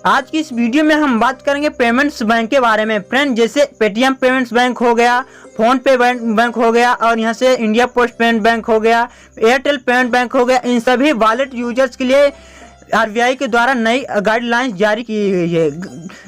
आज की इस वीडियो में हम बात करेंगे पेमेंट्स बैंक के बारे में। फ्रेंड, जैसे पेटीएम पेमेंट्स बैंक हो गया, फोन पे बैंक हो गया और यहाँ से इंडिया पोस्ट पेमेंट बैंक हो गया, एयरटेल पेमेंट बैंक हो गया, इन सभी वॉलेट यूजर्स के लिए आरबीआई के द्वारा नई गाइडलाइंस जारी की गई है,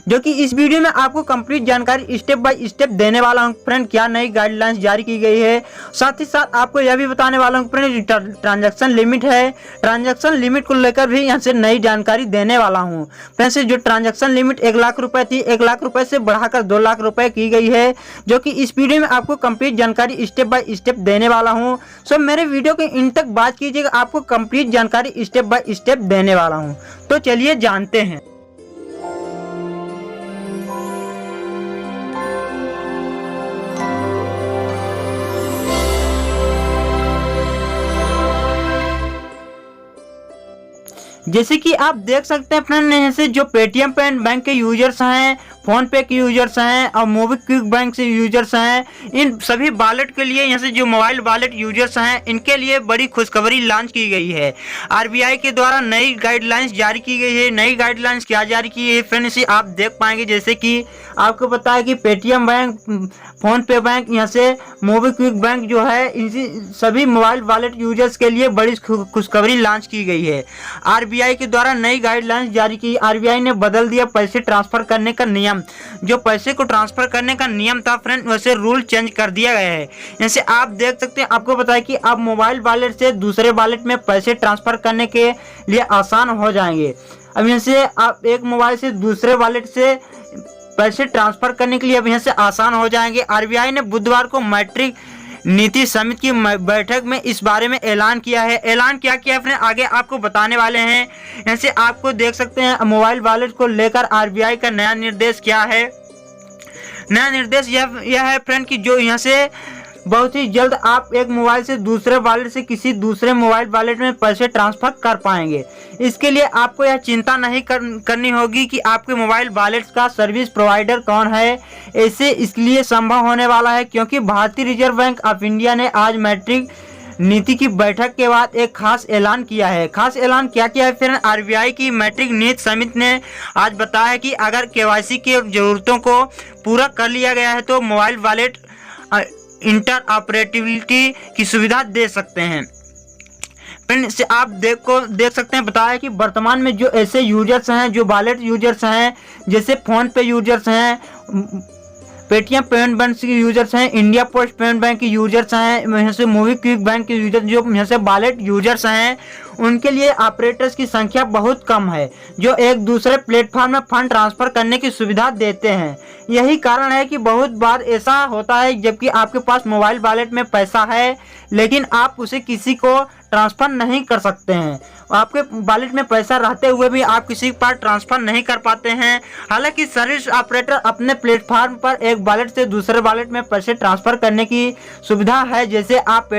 जो कि इस वीडियो में आपको कंप्लीट जानकारी स्टेप बाय स्टेप देने वाला हूं। फ्रेंड, क्या नई गाइडलाइंस जारी की गई है, साथ ही साथ आपको यह भी बताने वाला हूं फ्रेंड, ट्रांजैक्शन लिमिट है, ट्रांजैक्शन लिमिट को लेकर भी यहाँ से नई जानकारी देने वाला हूँ। फ्रेंड्स, जो ट्रांजैक्शन लिमिट 1 लाख रुपए थी, 1 लाख रुपए से बढ़ाकर 2 लाख रुपए की गई है, जो कि इस वीडियो में आपको कंप्लीट जानकारी स्टेप बाय स्टेप देने वाला हूँ। सो मेरे वीडियो के इन तक बात कीजिएगा, आपको कंप्लीट जानकारी स्टेप बाय स्टेप देने वाला हूं। तो चलिए जानते हैं। जैसे कि आप देख सकते हैं फ्रेंड, यहाँ से जो पेटीएम पेमेंट बैंक के यूजर्स हैं, फोन पे के यूजर्स हैं और मोबीक्विक बैंक से यूजर्स हैं, इन सभी वॉलेट के लिए यहाँ से जो मोबाइल वॉलेट यूजर्स हैं, इनके लिए बड़ी खुशखबरी लॉन्च की गई है। आरबीआई के द्वारा नई गाइडलाइंस जारी की गई है। नई गाइडलाइंस क्या जारी की है फ्रेंड, इसे आप देख पाएंगे। जैसे कि आपको पता है कि पेटीएम बैंक, फोन पे बैंक, यहाँ से मोबीक्विक बैंक जो है, इसी सभी मोबाइल वॉलेट यूजर्स के लिए बड़ी खुशखबरी लॉन्च की गई है। आरबीआई के द्वारा नई गाइडलाइंस जारी की। आरबीआई ने बदल दिया पैसे ट्रांसफर करने का नियम। जो पैसे को ट्रांसफर करने का नियम था फ्रेंड, वैसे रूल चेंज कर दिया गया है। जैसे आप देख सकते हैं, आपको पता है कि आप मोबाइल वॉलेट से दूसरे वॉलेट में पैसे ट्रांसफर करने के लिए आसान हो जाएंगे। अब यहाँ से आप एक मोबाइल से दूसरे वॉलेट से पैसे ट्रांसफर करने के लिए अब यहाँ से आसान हो जाएंगे। आरबीआई ने बुधवार को मैट्रिक नीति समिति की बैठक में इस बारे में ऐलान किया है। ऐलान क्या किया है फ्रेंड, आगे आपको बताने वाले हैं। ऐसे आपको देख सकते हैं मोबाइल वॉलेट को लेकर आरबीआई का नया निर्देश क्या है। नया निर्देश यह है फ्रेंड कि जो यहाँ से बहुत ही जल्द आप एक मोबाइल से दूसरे वॉलेट से किसी दूसरे मोबाइल वॉलेट में पैसे ट्रांसफर कर पाएंगे। इसके लिए आपको यह चिंता नहीं करनी होगी कि आपके मोबाइल वॉलेट का सर्विस प्रोवाइडर कौन है। ऐसे इसलिए संभव होने वाला है क्योंकि भारतीय रिजर्व बैंक ऑफ इंडिया ने आज मैट्रिक नीति की बैठक के बाद एक खास ऐलान किया है। खास ऐलान क्या किया है फिर, आरबीआई की मैट्रिक नीति समिति ने आज बताया कि अगर केवाईसी की जरूरतों को पूरा कर लिया गया है तो मोबाइल वॉलेट इंटर ऑपरेटिविटी की सुविधा दे सकते हैं। फ्रेंड, से आप देख सकते हैं, बताया कि वर्तमान में जो ऐसे यूजर्स हैं, जो वॉलेट यूजर्स हैं, जैसे फोन पे यूजर्स हैं, पेटीएम पेमेंट बैंक के यूजर्स हैं, इंडिया पोस्ट पेमेंट बैंक के यूजर्स हैं, यहाँ से मोबीक्विक बैंक के यूजर्स, जो यहाँ से वॉलेट यूजर्स हैं, उनके लिए ऑपरेटर्स की संख्या बहुत कम है जो एक दूसरे प्लेटफॉर्म में फंड ट्रांसफर करने की सुविधा देते हैं। यही कारण है कि बहुत बार ऐसा होता है जबकि आपके पास मोबाइल वॉलेट में पैसा है लेकिन आप उसे किसी को ट्रांसफर नहीं कर सकते हैं। आपके वॉलेट में पैसा रहते हुए भी आप किसी के पास ट्रांसफर नहीं कर पाते हैं। हालांकि सर्विस ऑपरेटर अपने प्लेटफॉर्म पर एक वॉलेट से दूसरे वॉलेट में पैसे ट्रांसफर करने की सुविधा है। जैसे आप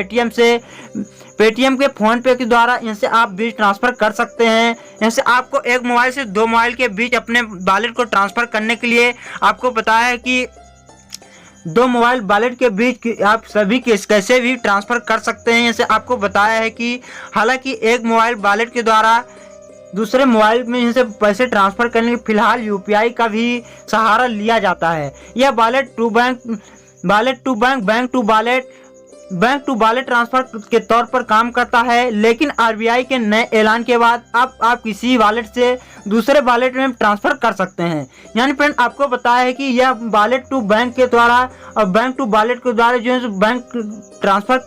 पेटीएम के फोन पे के द्वारा इनसे आप बीच ट्रांसफर कर सकते हैं। इनसे आपको एक मोबाइल से दो मोबाइल के बीच अपने वॉलेट को ट्रांसफर करने के लिए आपको पता है कि दो मोबाइल वॉलेट के बीच आप सभी कैसे भी ट्रांसफर कर सकते हैं। जैसे आपको बताया है कि हालांकि एक मोबाइल वॉलेट के द्वारा दूसरे मोबाइल में इनसे पैसे ट्रांसफर करने के फिलहाल यूपीआई का भी सहारा लिया जाता है। यह wallet to bank, bank to wallet transfer के तौर पर काम करता है। लेकिन आरबीआई के नए ऐलान के बाद अब आप किसी वॉलेट से दूसरे वॉलेट में ट्रांसफर कर सकते हैं। यानी फ्रेंड, आपको बताया है कि यह वॉलेट टू बैंक के द्वारा और बैंक टू वॉलेट के द्वारा जो है बैंक ट्रांसफर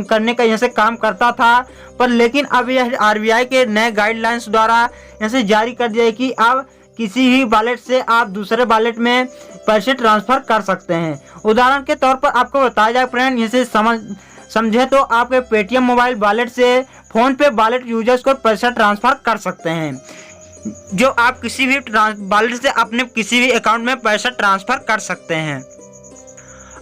करने का यहाँ से काम करता था, पर लेकिन अब यह आरबीआई के नए गाइडलाइंस द्वारा यहाँ से जारी कर दिया है कि अब किसी भी वॉलेट से आप दूसरे वॉलेट में पैसे ट्रांसफर कर सकते हैं। उदाहरण के तौर पर आपको बताया जाए फ्रेंड, इसे समझे तो आपके पेटीएम मोबाइल वॉलेट से फोन पे वॉलेट यूजर्स को पैसा ट्रांसफर कर सकते हैं, जो आप किसी भी वॉलेट से अपने किसी भी अकाउंट में पैसा ट्रांसफर कर सकते हैं।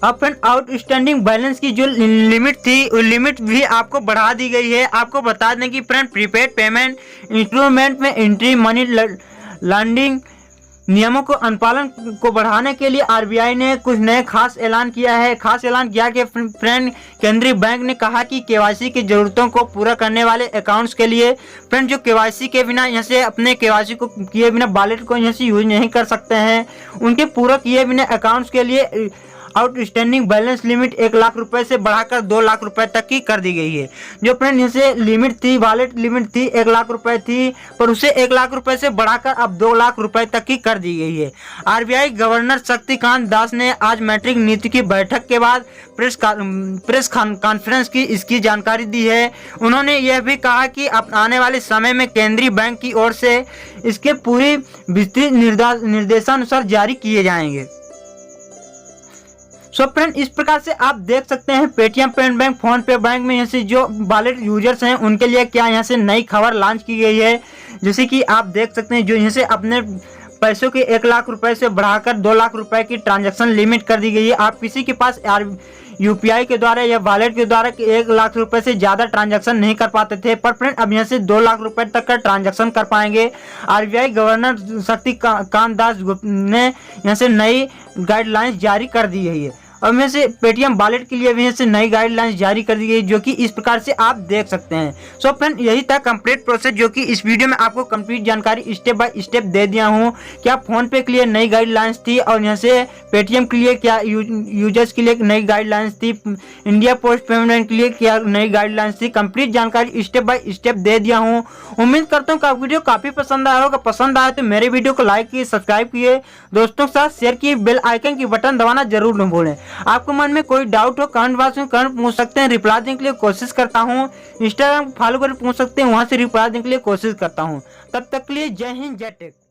अब फ्रेंड, आउटस्टैंडिंग बैलेंस की जो लिमिट थी, वो लिमिट भी आपको बढ़ा दी गई है। आपको बता दें कि फ्रेंड, प्रीपेड पेमेंट इंस्ट्रूमेंट में एंट्री, मनी लॉन्ड्रिंग नियमों को अनुपालन को बढ़ाने के लिए आरबीआई ने कुछ नए खास ऐलान किया है। खास ऐलान किया कि फ्रेंड केंद्रीय बैंक ने कहा कि केवाईसी की जरूरतों को पूरा करने वाले अकाउंट्स के लिए फ्रेंड जो केवाईसी के बिना यहाँ से अपने केवाईसी को किए बिना वॉलेट को यहाँ से यूज नहीं कर सकते हैं, उनके पूरा किए बिना अकाउंट्स के लिए आउटस्टैंडिंग बैलेंस लिमिट 1 लाख रुपए से बढ़ाकर 2 लाख रुपए तक की कर दी गई है। जो फ्रेंड जैसे लिमिट थी, वॉलेट लिमिट थी 1 लाख रुपए थी, पर उसे 1 लाख रुपए से बढ़ाकर अब 2 लाख रुपए तक की कर दी गई है। आरबीआई गवर्नर शक्तिकांत दास ने आज मौद्रिक नीति की बैठक के बाद प्रेस कॉन्फ्रेंस की इसकी जानकारी दी है। उन्होंने यह भी कहा कि आने वाले समय में केंद्रीय बैंक की ओर से इसके पूरी विस्तृत निर्देशानुसार जारी किए जाएंगे। सो फ्रेंड इस प्रकार से आप देख सकते हैं पेटीएम पेमेंट बैंक, फोन पे बैंक में यहाँ से जो वॉलेट यूजर्स हैं उनके लिए क्या यहाँ से नई खबर लॉन्च की गई है। जैसे कि आप देख सकते हैं जो यहाँ से अपने पैसों के 1 लाख रुपए से बढ़ाकर 2 लाख रुपए की ट्रांजैक्शन लिमिट कर दी गई है। आप किसी के पास यूपीआई के द्वारा या वॉलेट के द्वारा 1 लाख रुपए से ज़्यादा ट्रांजैक्शन नहीं कर पाते थे, पर फ्रेंड अब यहाँ से 2 लाख रुपए तक का ट्रांजैक्शन कर पाएंगे। आरबीआई गवर्नर शक्तिकांत दास ने यहाँ से नई गाइडलाइंस जारी कर दी है। और में से पेटीएम वॉलेट के लिए भी से नई गाइडलाइंस जारी कर दी गई, जो कि इस प्रकार से आप देख सकते हैं। सो फ्रेंड यही था कंप्लीट प्रोसेस, जो कि इस वीडियो में आपको कंप्लीट जानकारी स्टेप बाय स्टेप दे दिया हूँ। क्या फोन पे के लिए नई गाइडलाइंस थी और यहाँ से पेटीएम के लिए क्या यूजर्स के लिए नई गाइडलाइंस थी, इंडिया पोस्ट पेमेंट बैंक के लिए क्या नई गाइडलाइंस थी, कंप्लीट जानकारी स्टेप बाय स्टेप दे दिया हूँ। उम्मीद करता हूँ कि आपको वीडियो काफ़ी पसंद आया होगा। पसंद आया तो मेरे वीडियो को लाइक किए, सब्सक्राइब किए, दोस्तों के साथ शेयर किए, बेल आइकन की बटन दबाना जरूर न भूलें। आपको मन में कोई डाउट हो कमेंट बॉक्स में कमेंट पूछ सकते हैं, रिप्लाई देने के लिए कोशिश करता हूँ। इंस्टाग्राम फॉलो कर पूछ सकते हैं, वहां से रिप्लाई देने के लिए कोशिश करता हूँ। तब तक के लिए जय हिंद, जय टेक।